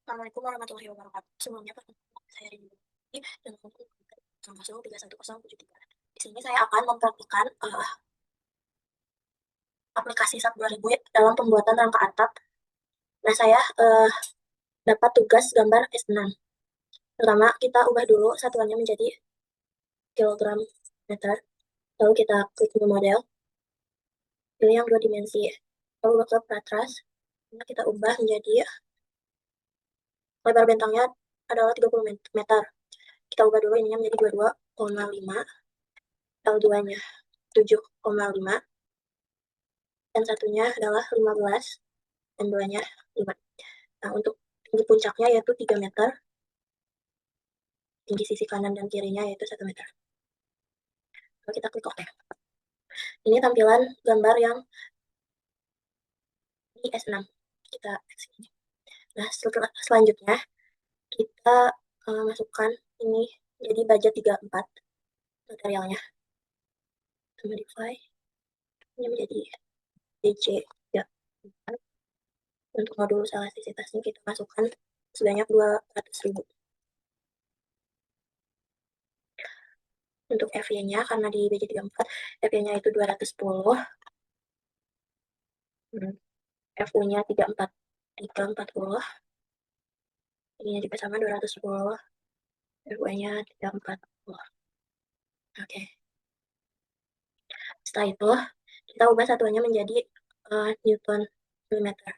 Assalamualaikum warahmatullahi wabarakatuh. Sebelumnya perkenalkan saya Rini dengan nomor 3107173. Di sini saya akan mempraktikkan aplikasi SAP 2000 dalam pembuatan rangka atap. Nah, saya dapat tugas gambar S6. Pertama, kita ubah dulu satuannya menjadi kilogram meter. Lalu kita klik new model, pilih yang dua dimensi. Lalu ke patras, kita ubah menjadi lebar bentangnya adalah 30 meter. Kita ubah dulu ininya menjadi 22,5, L2-nya 7,5, dan satunya adalah 15, dan 2-nya 5. Nah, untuk tinggi puncaknya yaitu 3 meter, tinggi sisi kanan dan kirinya yaitu 1 meter. Lalu kita klik OK. Ini tampilan gambar yang di S6. Kita exit. Nah, selanjutnya kita masukkan ini jadi budget 34 materialnya. Modify. Ini menjadi DJ. Ya. Untuk modul elastisitasnya kita masukkan sebanyak 200.000. Untuk FY-nya karena di BJ34 FY-nya itu 210, FU-nya 340, ininya juga sama 210, FY-nya 340. Oke. Setelah itu kita ubah satuannya menjadi Newton milimeter.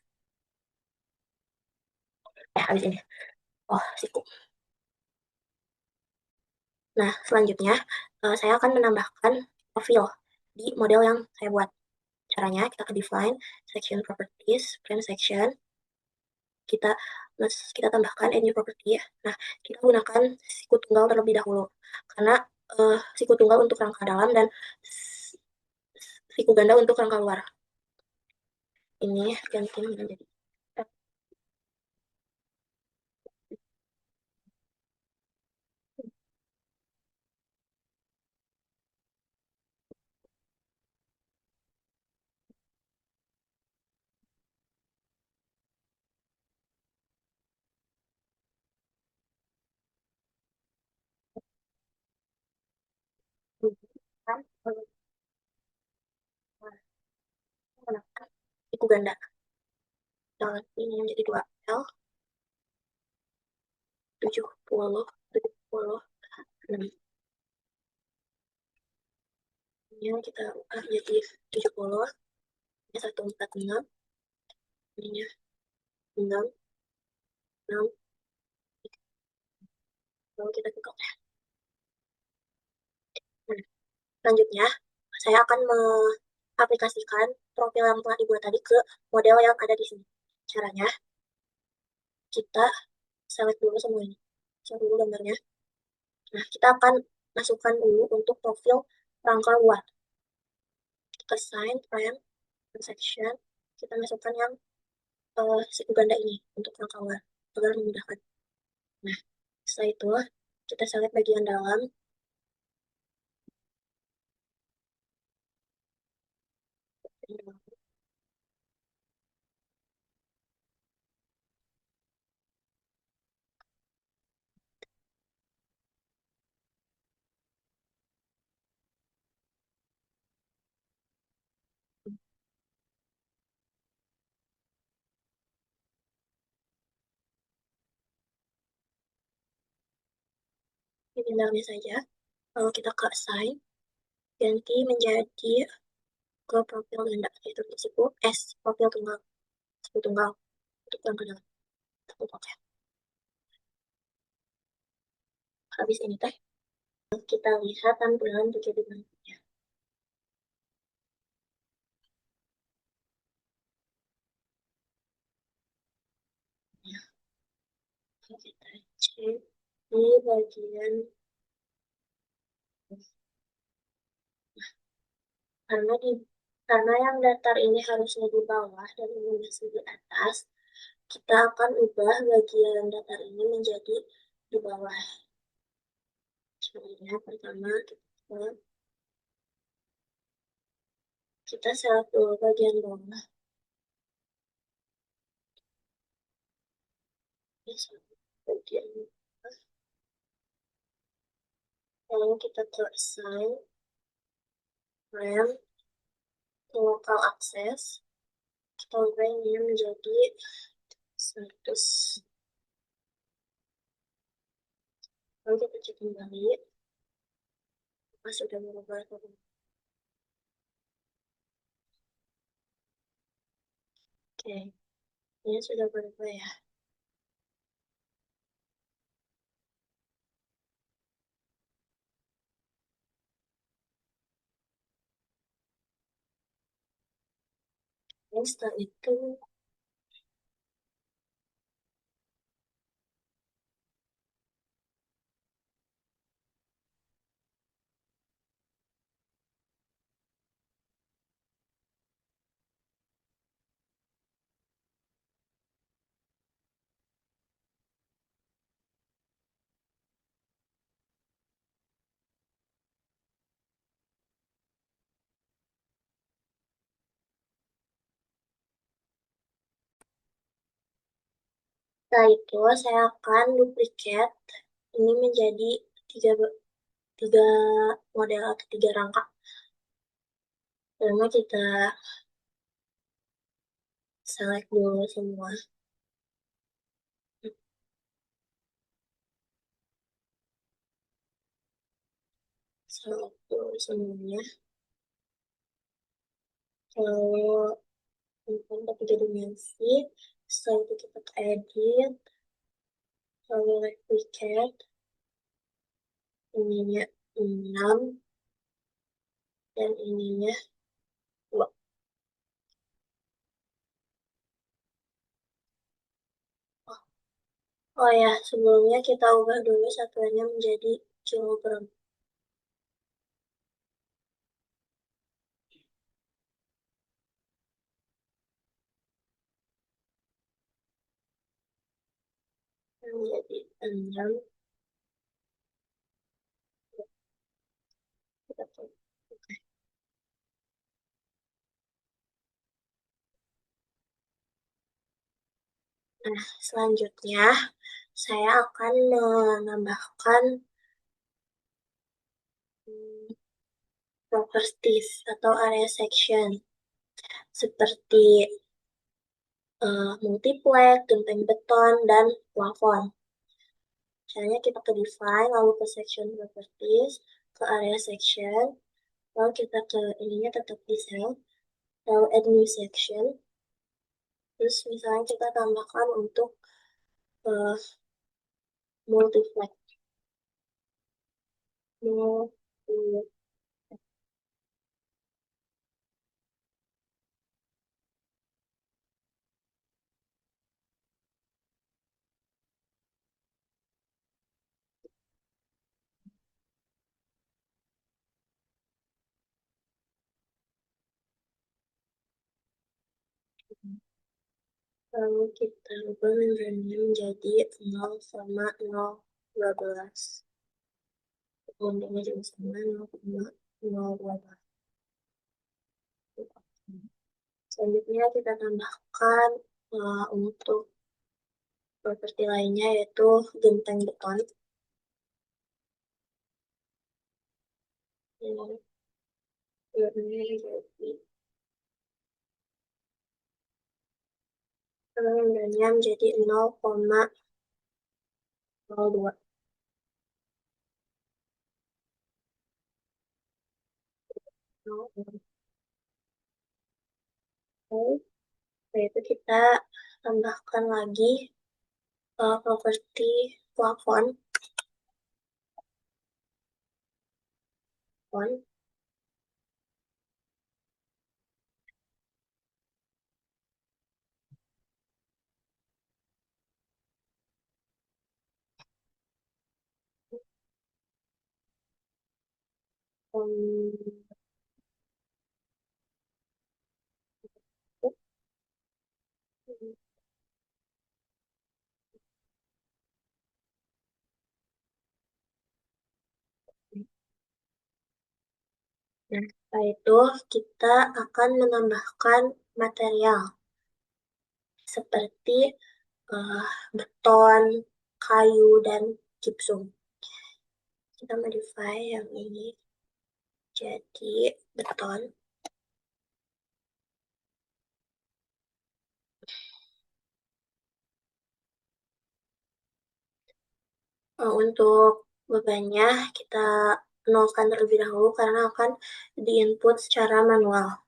Habis ini. Oh, siku. Nah, selanjutnya saya akan menambahkan profil di model yang saya buat. Caranya kita ke define, section properties, frame section, kita tambahkan add new property ya. Nah, kita gunakan siku tunggal terlebih dahulu karena siku tunggal untuk rangka dalam dan siku ganda untuk rangka luar. Ini ganti menjadi menggunakan siku ganda. Dan ini menjadi 2L 70 76. Ini kita buka jadi 70, ini 146, ini 6, 6, lalu kita buka. Nah, selanjutnya saya akan mengaplikasikan profil yang telah dibuat tadi ke model yang ada di sini. Caranya kita select dulu semua ini, select dulu gambarnya. Nah, kita akan masukkan dulu untuk profil rangka luar. Kita sign, frame, section, kita masukkan yang siku ganda ini untuk rangka luar agar memudahkan. Nah, setelah itu kita select bagian dalam. Di dalamnya saja. Lalu kita ke assign, ganti menjadi ke profil ganda, yaitu siku profil tunggal, siku tunggal untuk yang ke dalam. Oke. Habis ini teh kita lihat tampilan jadi bentuknya. Ya, kita cek di bagian karena karena yang datar ini harusnya di bawah dan ini masih di atas, kita akan ubah bagian datar ini menjadi di bawah. Caranya pertama kita select dulu bagian bawah. Ya, bagian lalu kita ke assign RAM ke local access. Kita ubah ini menjadi 100. Lalu kita cek kembali apakah sudah berubah atau belum. Oke, ini sudah berubah ya. Dan setelah itu setelah itu saya akan duplicate ini menjadi tiga tiga model atau tiga rangka. Pertama kita select dulu semua. Select dulu semuanya. Kalau untuk tiga dimensi, setelah itu kita ke edit, lalu replicate, ininya 6, dan ininya 2. Oh, oh ya, sebelumnya kita ubah dulu satuannya menjadi kilogram. Menjadi 6. Kita tulis. Nah, selanjutnya saya akan menambahkan properties atau area section seperti multiplex, genteng beton, dan plafon. Caranya kita ke define, lalu ke section properties, ke area section, lalu kita ke ininya tetap di cell, lalu add new section, terus misalnya kita tambahkan untuk uh, multiplex. Multiplex. Lalu kita ubah membrane menjadi 0,012. Untungnya juga sama 0,012. Selanjutnya kita tambahkan untuk properti lainnya yaitu genteng beton. Ini jadi membrane menjadi 0,02. Setelah itu kita tambahkan lagi properti plafon. Um, Nah, setelah itu kita akan menambahkan material seperti eh, beton, kayu, dan gypsum. Kita modify yang ini jadi beton. Untuk bebannya kita nolkan terlebih dahulu karena akan diinput secara manual.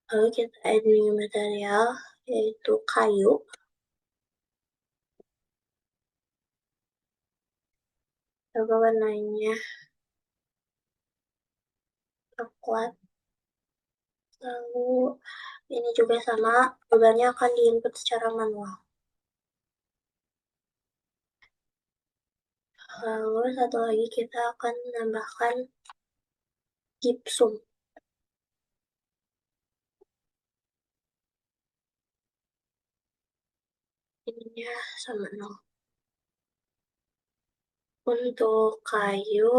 Lalu kita add new material, yaitu kayu. Coba warnanya coklat. Lalu ini juga sama, bebannya akan diinput secara manual. Lalu satu lagi kita akan menambahkan gypsum. Ininya sama nol. Untuk kayu,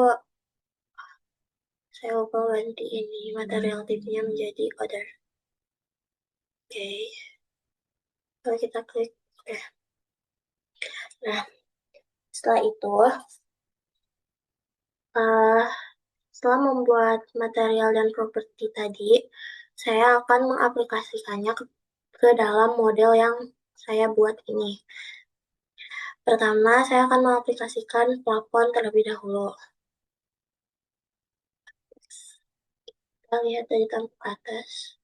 saya lupa ganti ini material tipnya menjadi other. Oke, kalau kita klik oke. Nah, setelah itu, uh, setelah membuat material dan properti tadi, saya akan mengaplikasikannya ke dalam model yang saya buat ini. Pertama, saya akan mengaplikasikan plafon terlebih dahulu. Kita lihat dari tampuk atas.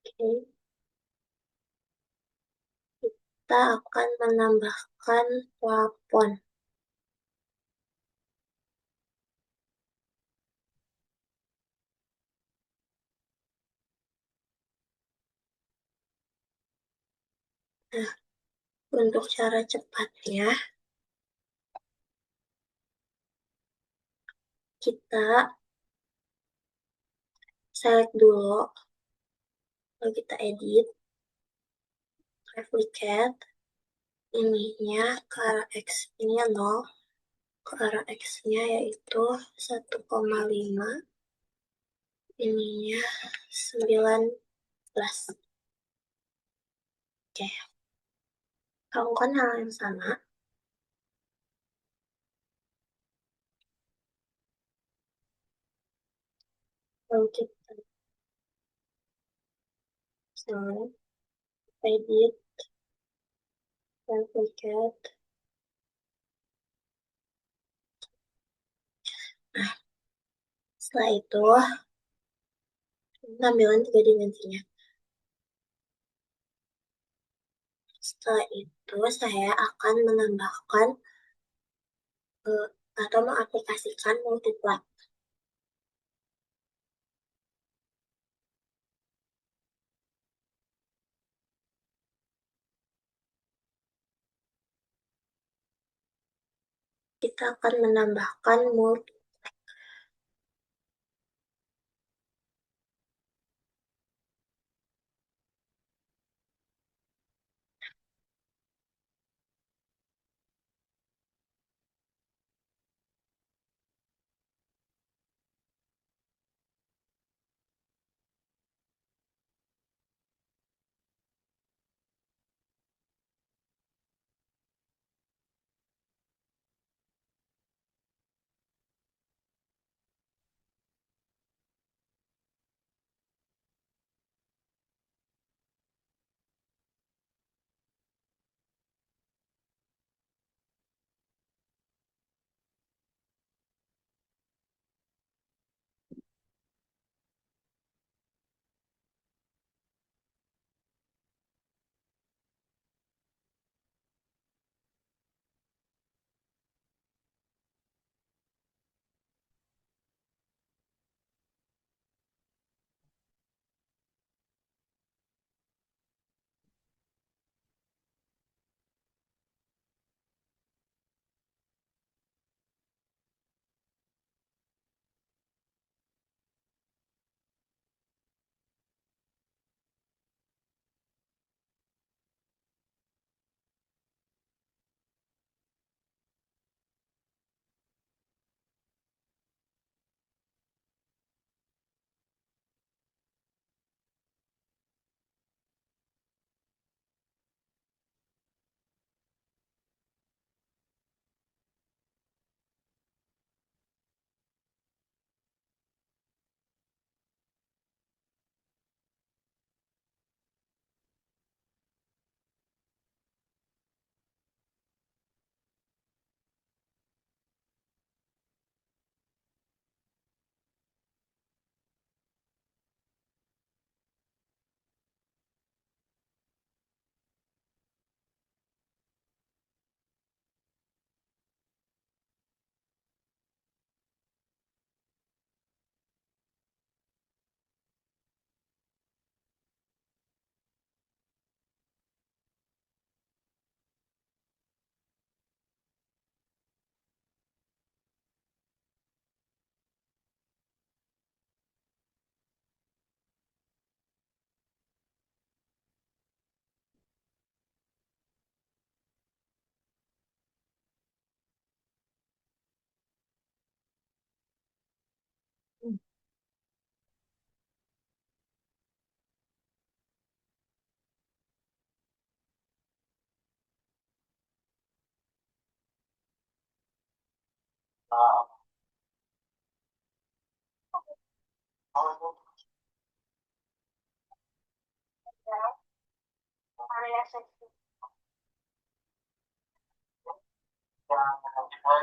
Oke, kita akan menambahkan plafon. Nah, untuk cara cepatnya, kita select dulu, lalu kita edit, replicate, ininya ke arah X, ini 0, ke arah X-nya yaitu 1,5, ininya 19. Oke, lakukan hal yang sama. Lalu kita select, edit, replicate. Nah, setelah itu, tampilan 3 dimensinya. Setelah itu, saya akan menambahkan atau mengaplikasikan multiply. Kita akan menambahkan multi.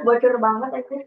Bocor banget aja.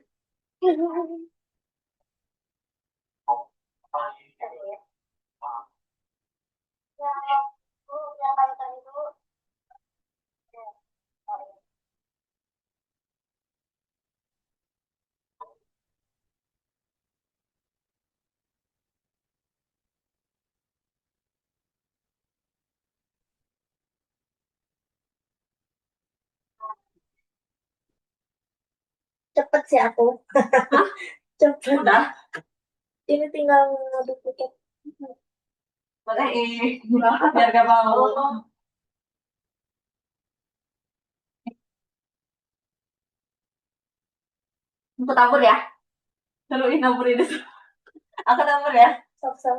Cepet sih aku. Cepet. Udah. Ini tinggal ngaduk tiket. Boleh, biar gak mau. Aku tabur ya. Lalu ini tabur ini. Aku tabur ya. Sok sok.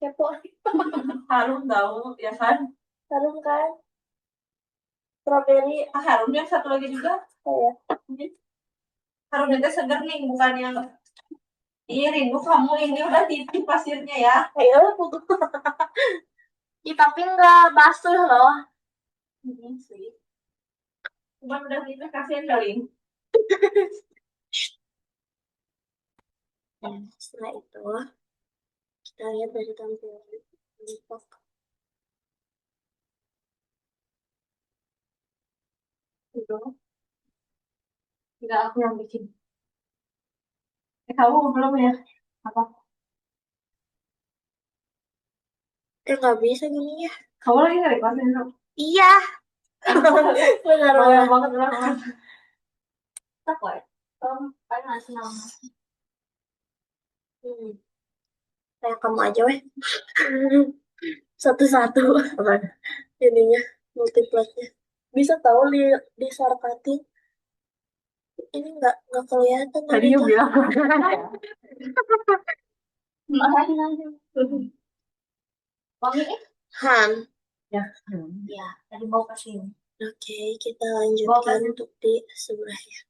Kepo. Harum tahu ya kan? Harum kan? Strawberry. Ah, harum yang satu lagi juga. Oh ya. Harum itu seger nih, bukan yang iya, Rindu kamu ini udah tipis pasirnya ya. Ayo, ya, tapi nggak basuh loh. Ini sih. Cuman udah tipis kasihan kali. Dan setelah itu kita lihat dari tampilan TikTok. Itu tidak aku yang bikin. Kamu belum ya? Apa? Nggak bisa gini ya. Kamu lagi nggak pasin? Iya. Benar banget benar. Tak kok. Paling ngasih nama. Kayak kamu aja weh. Satu-satu. Apa? Ininya multiplexnya. Bisa tahu di Sarkati. Ini nggak kelihatan. Tadi you bilang. Mami Han. Ya, ya. Tadi mau kasih. Oke, kita lanjutkan untuk di sebelahnya.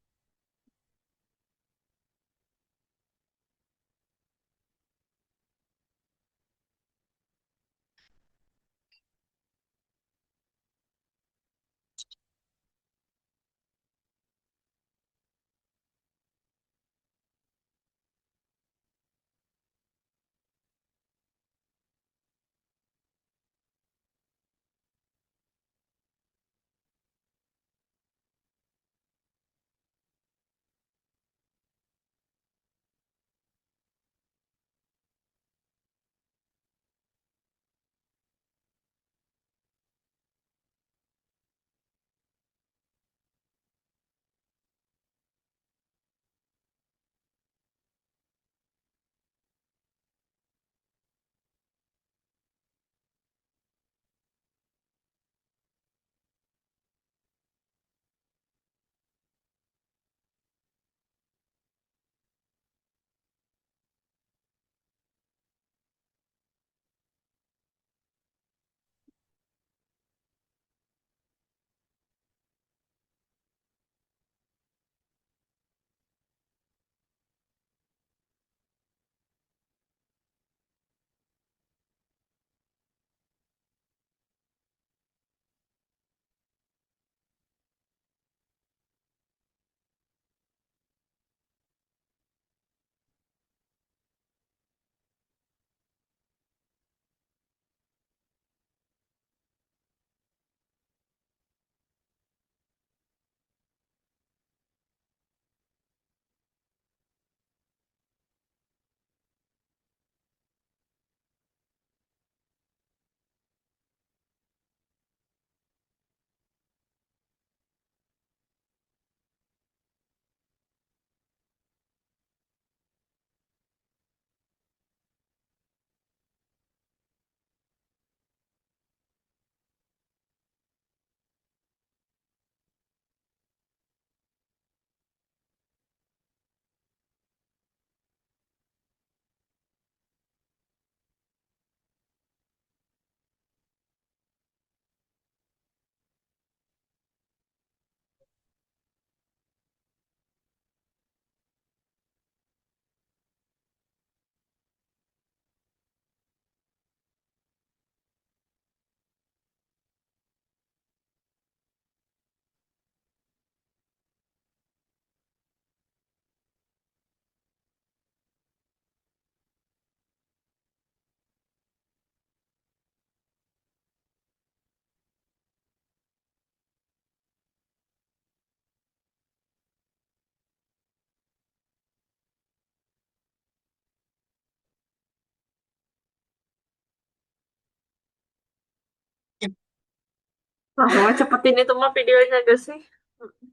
Ah, mau cepetin itu mah videonya gak sih?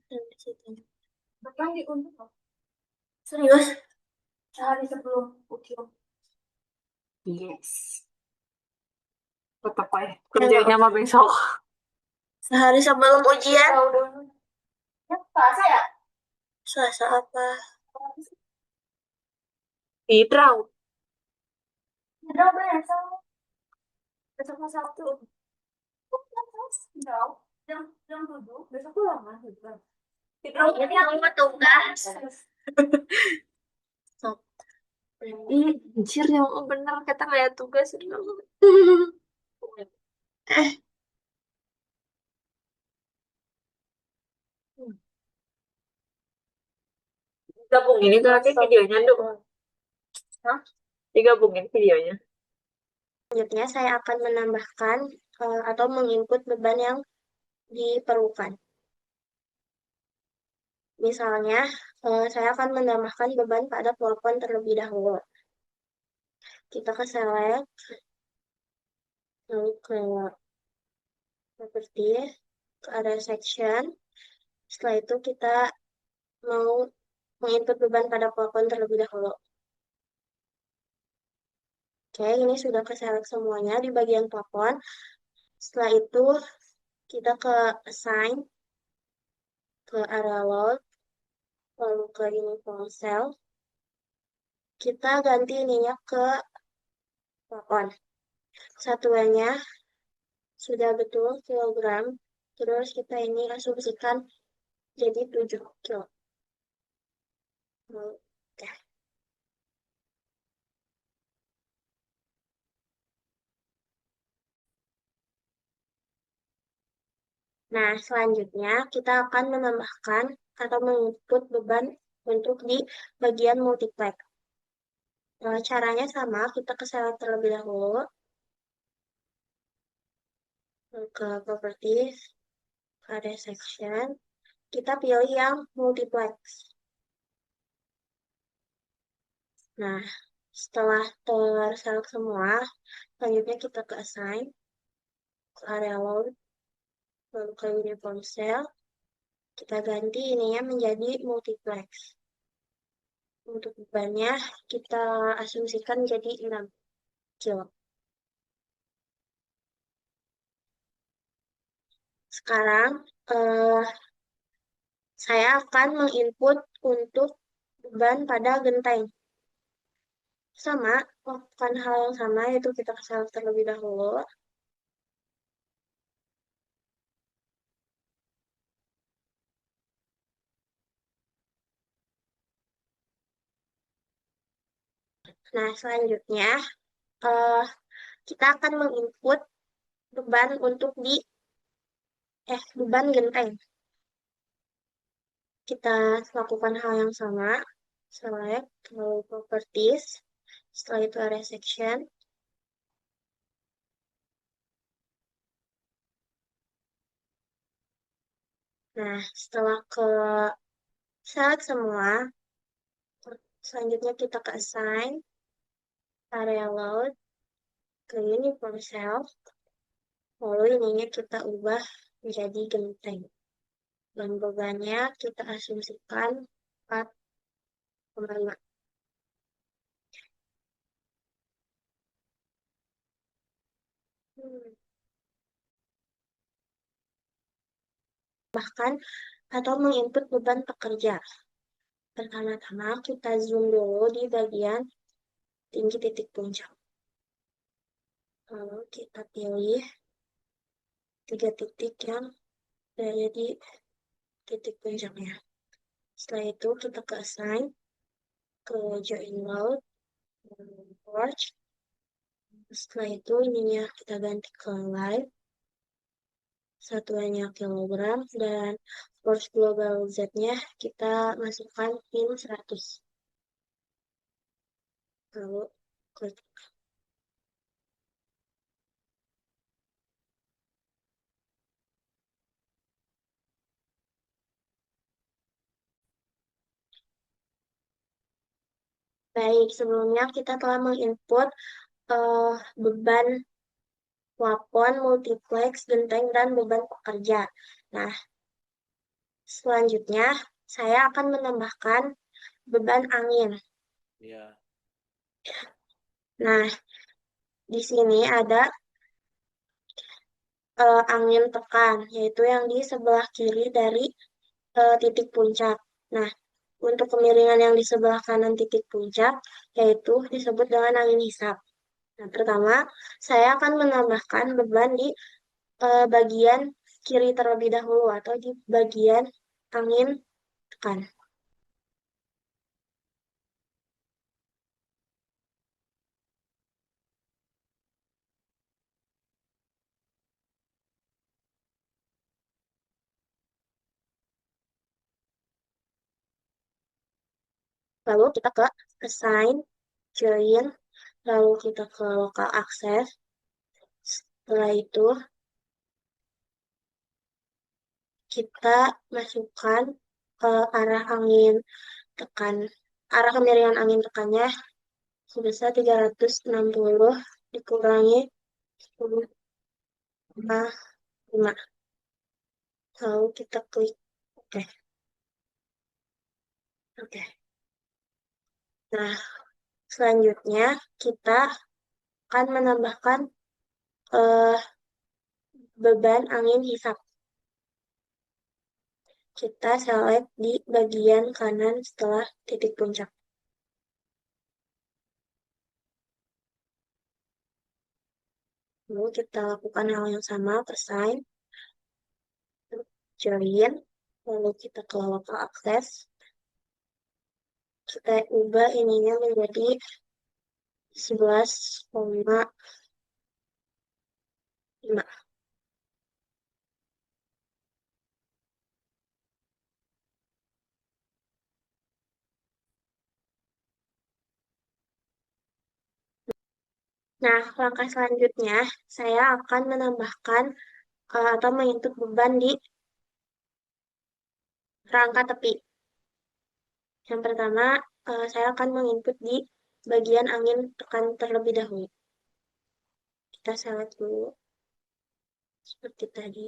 Dan di situ. Bahkan diunduh loh. Serius? Sehari sebelum ujian. Yes. Tetap aja. Enggak, Kerjanya mah besok. sehari sebelum ujian. Tahu dulu. Ya, Selasa ya? Selasa apa? Hidrau. Hidrau besok. Besoknya Sabtu. Hidrau. Jam 7. Besok pulang kan Hidrau. Hidrau. Jadi aku mah tugas. Stop. Ih, anjir yang bener kata kayak tugas. Eh, Gabungin itu nanti videonya dulu. Hah? Digabungin videonya. Selanjutnya saya akan menambahkan atau menginput beban yang diperlukan. Misalnya, saya akan menambahkan beban pada plafon terlebih dahulu. Kita ke select, lalu ke property, ke area section. Setelah itu kita mau menginput beban pada plafon terlebih dahulu. Oke, ini sudah ke select semuanya di bagian plafon. Setelah itu kita ke assign, ke area load, lalu ke uniform cell. Kita ganti ininya ke plafon. Satuannya sudah betul kilogram. Terus kita ini asumsikan jadi 7 kilo. Oke. Nah, selanjutnya kita akan menambahkan atau menginput beban untuk di bagian multiplex. Caranya sama, kita ke select terlebih dahulu, ke properties, ada section, kita pilih yang multiplex. Nah, setelah terselect semua, selanjutnya kita ke assign, ke area load, lalu ke uniform cell, kita ganti ininya menjadi multiplex. Untuk bebannya kita asumsikan jadi 6 kilo. Sekarang saya akan menginput untuk beban pada genteng. Sama, lakukan hal yang sama, yaitu kita ke select terlebih dahulu. Nah, selanjutnya eh, kita akan menginput beban untuk beban genteng. Kita lakukan hal yang sama, select, lalu properties, setelah itu area section. Nah, setelah ke select semua, selanjutnya kita ke assign, area load, ke uniform cell, lalu ininya kita ubah menjadi genteng. Dan bebannya kita asumsikan 4,5. Bahkan atau menginput beban pekerja. Pertama-tama kita zoom dulu di bagian tinggi titik puncak. Lalu kita pilih 3 titik yang berada di titik puncaknya. Setelah itu kita ke assign, ke join load, torch. Setelah itu ininya kita ganti ke live, satuannya kilogram, dan force global Z-nya kita masukkan min 100. Lalu klik. Baik, sebelumnya kita telah menginput beban plafon, multiplex, genteng, dan beban pekerja. Nah, selanjutnya saya akan menambahkan beban angin. Iya. Nah, di sini ada angin tekan, yaitu yang di sebelah kiri dari titik puncak. Nah, untuk kemiringan yang di sebelah kanan titik puncak, yaitu disebut dengan angin hisap. Nah, pertama, saya akan menambahkan beban di bagian kiri terlebih dahulu atau di bagian angin tekan. Lalu kita ke assign, join, lalu kita ke local access. Setelah itu kita masukkan arah angin tekan, arah kemiringan angin tekannya sebesar 360 dikurangi 10,5. Lalu kita klik oke. Oke. Nah, selanjutnya kita akan menambahkan eh, beban angin hisap. Kita select di bagian kanan setelah titik puncak. Lalu kita lakukan hal yang sama, assign, join, lalu kita ke local access. Kita ubah ininya menjadi 11,5. Nah, langkah selanjutnya saya akan menambahkan atau menginput beban di rangka tepi. Yang pertama, saya akan menginput di bagian angin tekan terlebih dahulu. Kita select dulu, seperti tadi.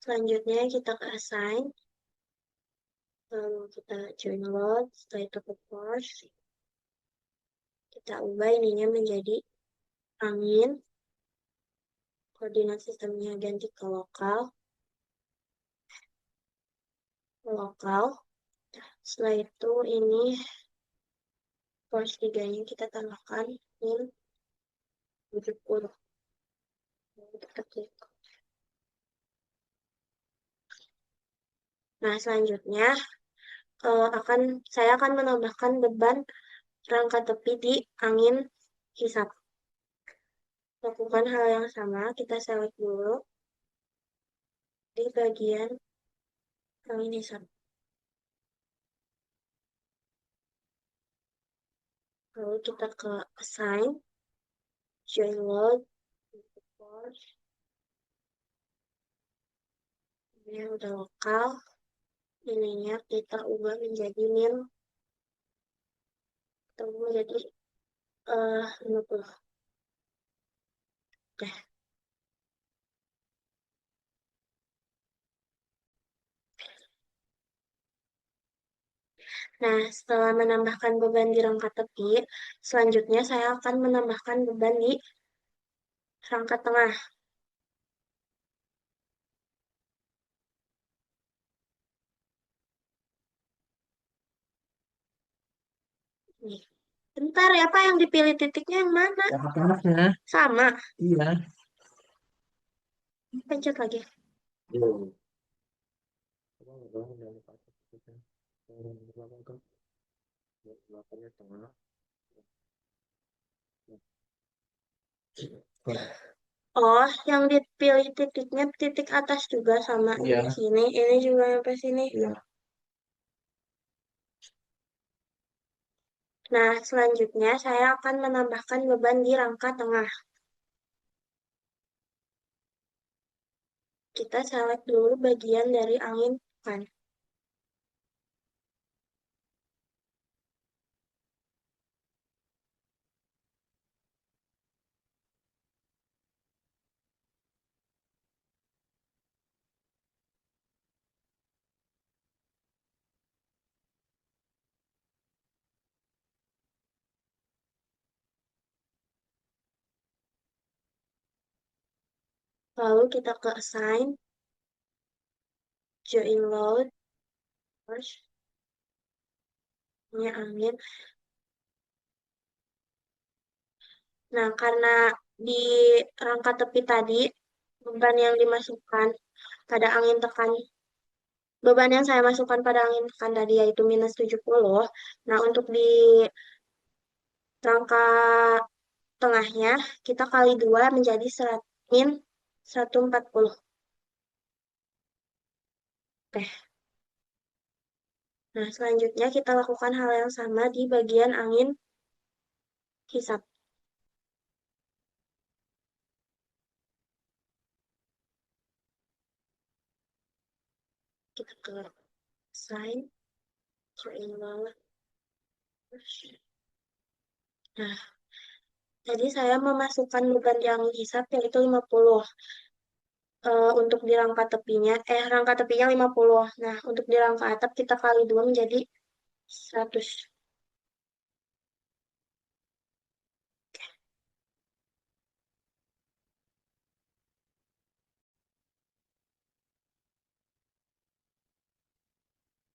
Selanjutnya kita ke assign, lalu kita join load, setelah itu ke force. Kita ubah ininya menjadi angin, koordinat sistemnya ganti ke lokal. Setelah itu ini force 3-nya kita tambahkan min 70. Kita klik. Nah, selanjutnya saya akan menambahkan beban rangka tepi di angin hisap. Lakukan hal yang sama, kita select dulu di bagian angin hisap. Lalu kita ke assign, join load, force. Ini udah lokal. Ininya kita ubah menjadi min. Kita ubah menjadi 50. Oke. Nah, setelah menambahkan beban di rangka tepi, selanjutnya saya akan menambahkan beban di rangka tengah. Nih. Bentar ya Pak, yang dipilih titiknya yang mana? Yang atasnya. Sama. Iya. Pencet lagi. Oh, yang dipilih titiknya titik atas juga sama Iya. di sini. Ini juga sampai sini. Iya. Nah, selanjutnya saya akan menambahkan beban di rangka tengah. Kita select dulu bagian dari angin kan. Lalu kita ke assign, join load, terus ini angin. Nah, karena di rangka tepi tadi, beban yang dimasukkan pada angin tekan, beban yang saya masukkan pada angin tekan tadi yaitu minus 70. Nah, untuk di rangka tengahnya, kita kali 2 menjadi min 140. Oke. Nah, selanjutnya kita lakukan hal yang sama di bagian angin hisap. Kita ke sign, join load. Nah, tadi saya memasukkan beban di angin hisap yaitu 50. Untuk di rangka tepinya, rangka tepinya 50. Nah, untuk di rangka atap kita kali 2 menjadi 100.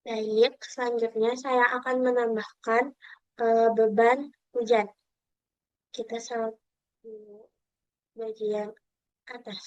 Baik, selanjutnya saya akan menambahkan beban hujan. Kita select dulu bagian atas.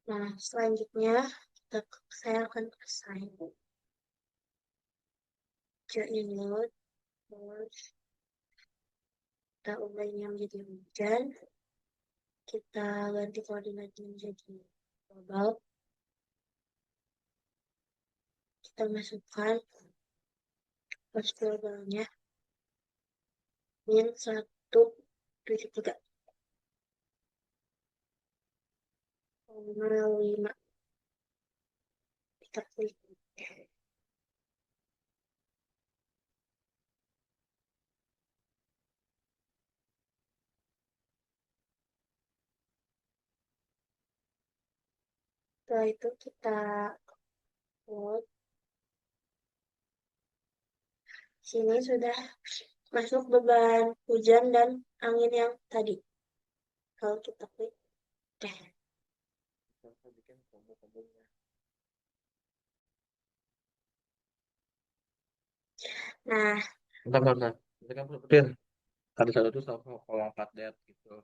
Nah, selanjutnya saya akan assign join load, terus kita ubahnya menjadi hujan, kita ganti koordinatnya menjadi global, kita masukkan post globalnya min 173,5. Kita klik. Setelah itu kita upload. Sini sudah masuk beban hujan dan angin yang tadi. Kalau kita klik, oke. Kita bikin combo-combonya. Nah, Bentar. Kita kan sebutin. Ada satu tuh sama kalau 4 dead gitu.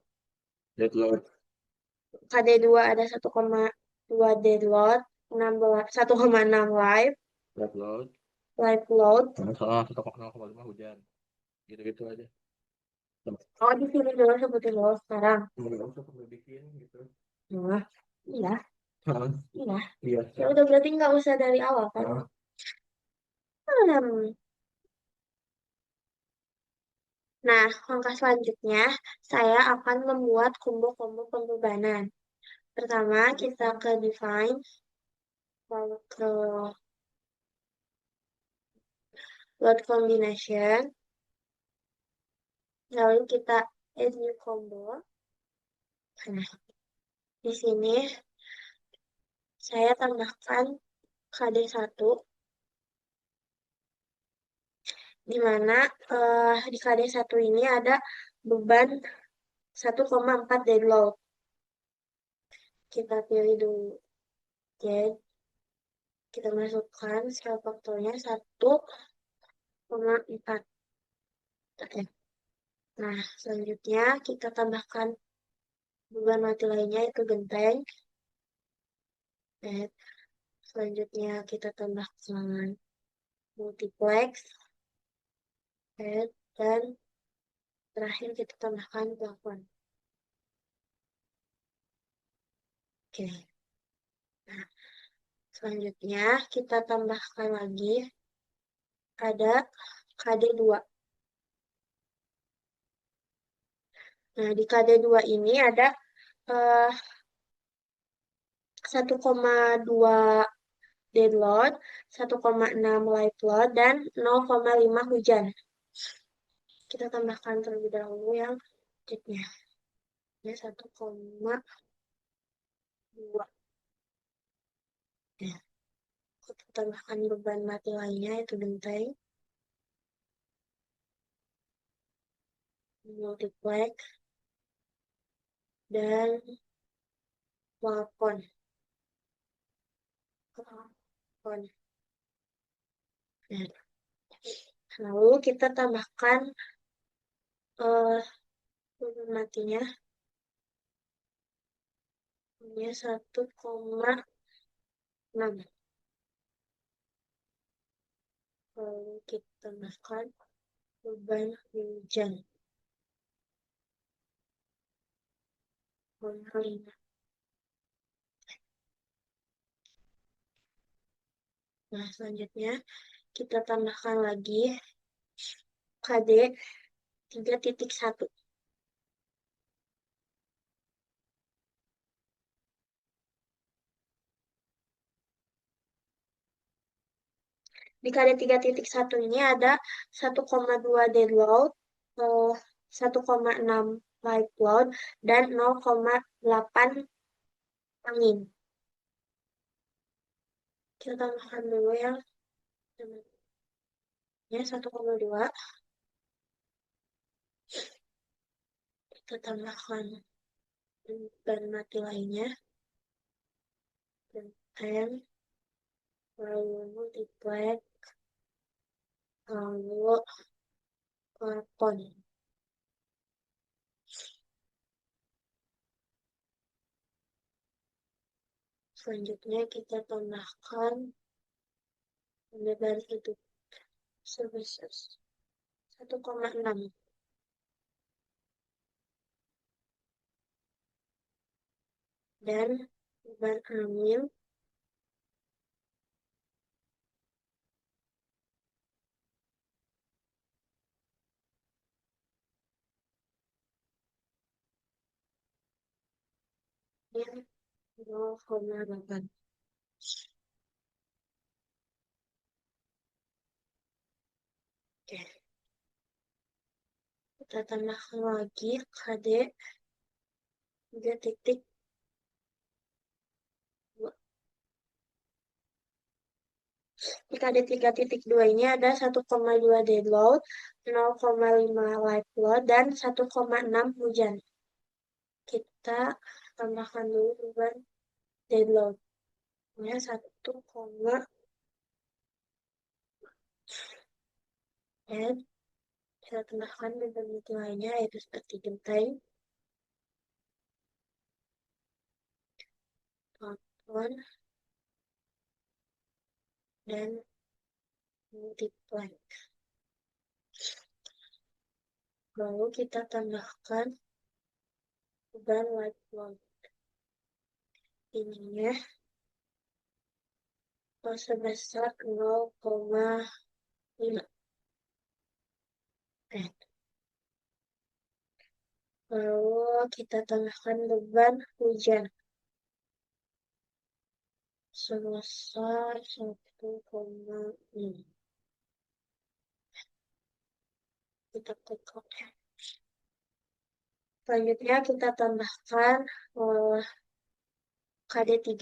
Dead load. KD2 ada 1,2 dead load, 1,6 live, Dead load. live load. Nah, salah 1,05 hujan. Gitu-gitu aja. Oh, di sini dulu sebutin dulu sekarang. Nggak usah perlu bikin gitu. Nah, iya, Hah? iya. Iya. Ya udah berarti nggak usah dari awal kan? Hah? Hmm. Nah, langkah selanjutnya saya akan membuat combo-combo pembebanan. Pertama, kita ke define, lalu ke load combination, lalu kita add new combo. Nah, Di sini saya tambahkan KD1, di mana di KD1 ini ada beban 1,4 deadload. Kita pilih dulu. Jadi, kita masukkan scale faktornya 1,4. Oke. Nah, selanjutnya kita tambahkan beban mati lainnya itu genteng. Dan selanjutnya kita tambahkan multiplex. Dan terakhir kita tambahkan plafon. Oke. Nah, selanjutnya kita tambahkan lagi ada KD2. Nah, di KD2 ini ada 1,2 dead load, 1,6 light load, dan 0,5 hujan. Kita tambahkan terlebih dahulu yang jetnya. Ini 1,2. Ya. Kita tambahkan beban mati lainnya, itu genteng. Multiplex. Dan plafon. Nah, lalu kita tambahkan beban matinya. Ini 1,6. Lalu kita tambahkan beban hujan. 0,5. Nah, selanjutnya kita tambahkan lagi KD 3.1. Di KD 3.1 ini ada 1,2 dead load, 1,6 light load, dan 0,8 angin. Kita tambahkan dulu yang 1,2. Kita tambahkan beban mati lainnya. Dan lalu multiplex, lalu plafon. Selanjutnya kita tambahkan beban hidup sebesar 1,6. Dan beban angin yang 0,8. Oke. Kita tambahkan lagi KD 3.2. Di KD 3.2 ini ada 1,2 dead load, 0,5 light load, dan 1,6 hujan. Kita tambahkan dulu beban dead load. Ini 1, dan kita tambahkan beban mati lainnya yaitu seperti genteng, plafon, dan multiplex. Lalu kita tambahkan beban light load. Ininya sebesar 0,5. Lalu kita tambahkan beban hujan sebesar 1,6. Kita klik OK. Selanjutnya kita tambahkan KD3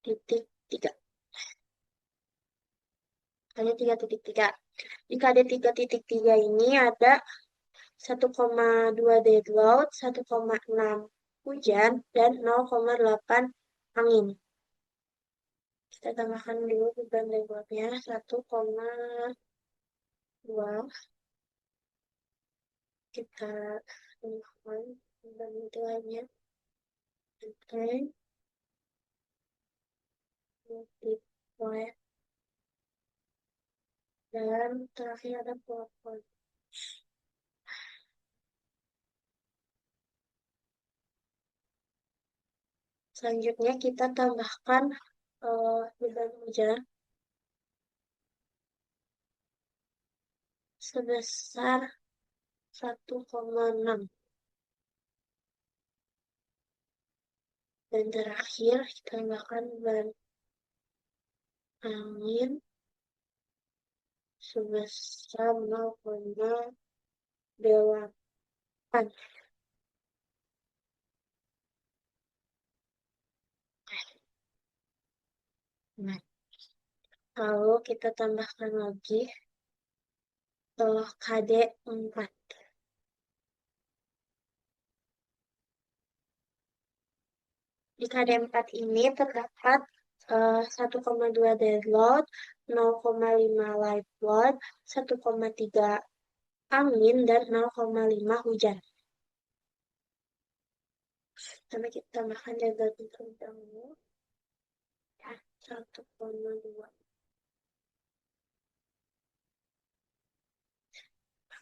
titik 3. KD3 titik 3. Di KD3 titik 3 ini ada 1,2 dead load, 1,6 hujan, dan 0,8 angin. Kita tambahkan dulu beban dead load-nya 1,2. Kita tambahkan beban nilainya. Oke. Multiply. Dan terakhir ada plafon. Selanjutnya kita tambahkan beban hujan sebesar 1,6. Dan terakhir kita tambahkan beban angin sebesar 0,8. Nah, lalu kita tambahkan lagi KD 4. Di KD 4 ini terdapat 1,2 dead load, 0,5 live load, 1,3 angin, dan 0,5 hujan. Sama kita tambahkan dead load terlebih dahulu. Ya, 1,2.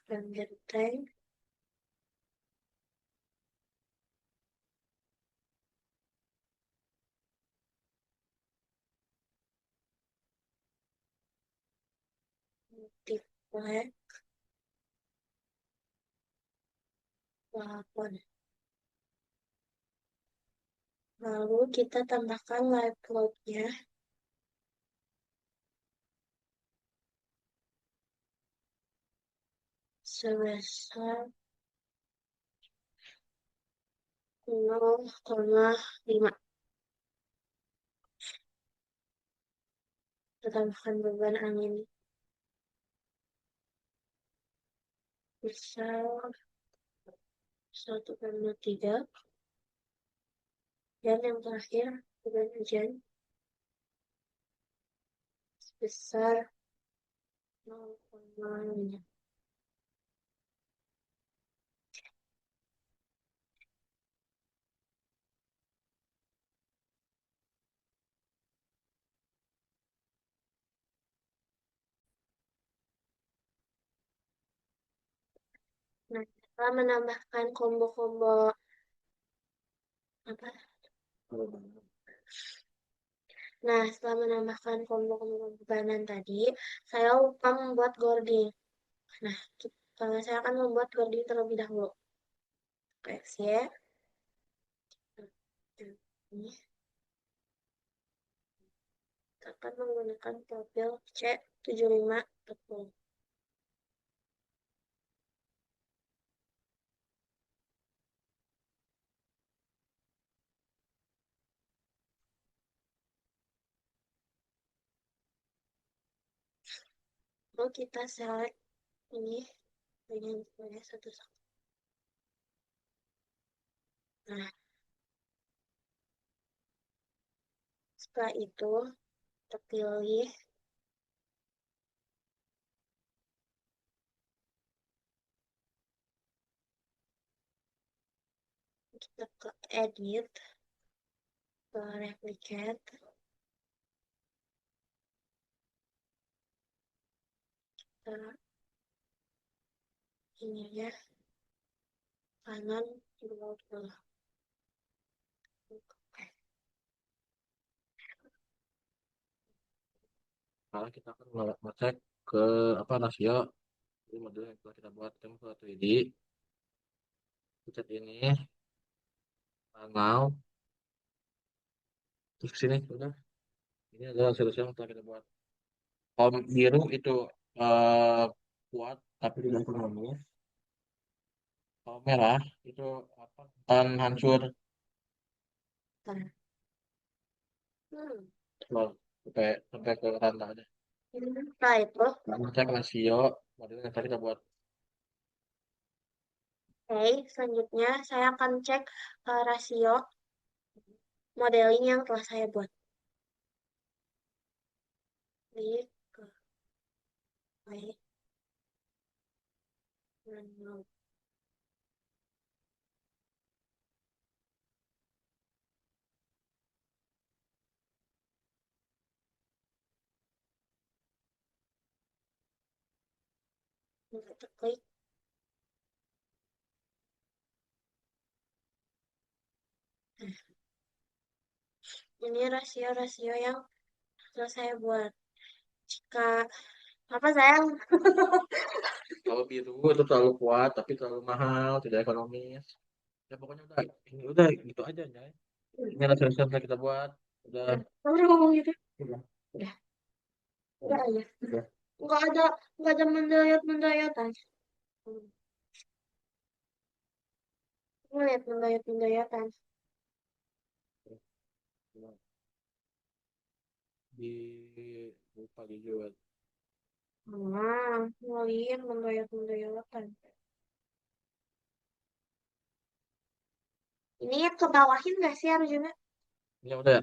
Dan genteng. Multiply plafon. Lalu kita tambahkan live load-nya sebesar 0,5. Kita tambahkan beban angin besar 1,3. Dan yang terakhir beban hujan sebesar 0,5. Nah, setelah menambahkan combo-combo apa? Nah, setelah menambahkan combo-combo bebanan tadi, saya lupa membuat gording. Nah, saya akan membuat gording terlebih dahulu. Ya. Ini kita akan menggunakan profil C7540. Lalu kita select ini bagian satu-satu. Nah, setelah itu kita pilih kita ke edit, ke replicate, kita ini ya kanan di bawah. Sekarang kita akan ngecek ke apa rasio dari model yang telah kita buat. Kita ke 3D, pencet ini, tanggal, terus ke sini udah. Ini adalah hasil yang telah kita buat. Kalau biru itu eh, kuat tapi tidak ekonomis. Kalau merah itu apa? Tan hancur. Bentar. Hmm. Mau sampai ke rata aja. Nah, itu. Cek rasio model yang tadi kita buat. Oke, selanjutnya saya akan cek rasio modeling yang telah saya buat. Klik ke Y, no. Kita klik. Ini rasio-rasio yang telah saya buat. Jika apa sayang? Kalau biru itu terlalu kuat tapi terlalu mahal, tidak ekonomis. Ya pokoknya udah ini udah gitu aja ya. Ini ada solusi yang kita buat. Udah. Kamu udah ngomong gitu? Udah. Udah, udah aja. Udah. Nggak ada, nggak ada mendayat-mendayatan. Ngeliat mendayat-mendayatan. Di lupa dijual. Ngeliat mendayat-mendayatan. Ini ya ke bawahin nggak sih Arjuna? Ini udah ya.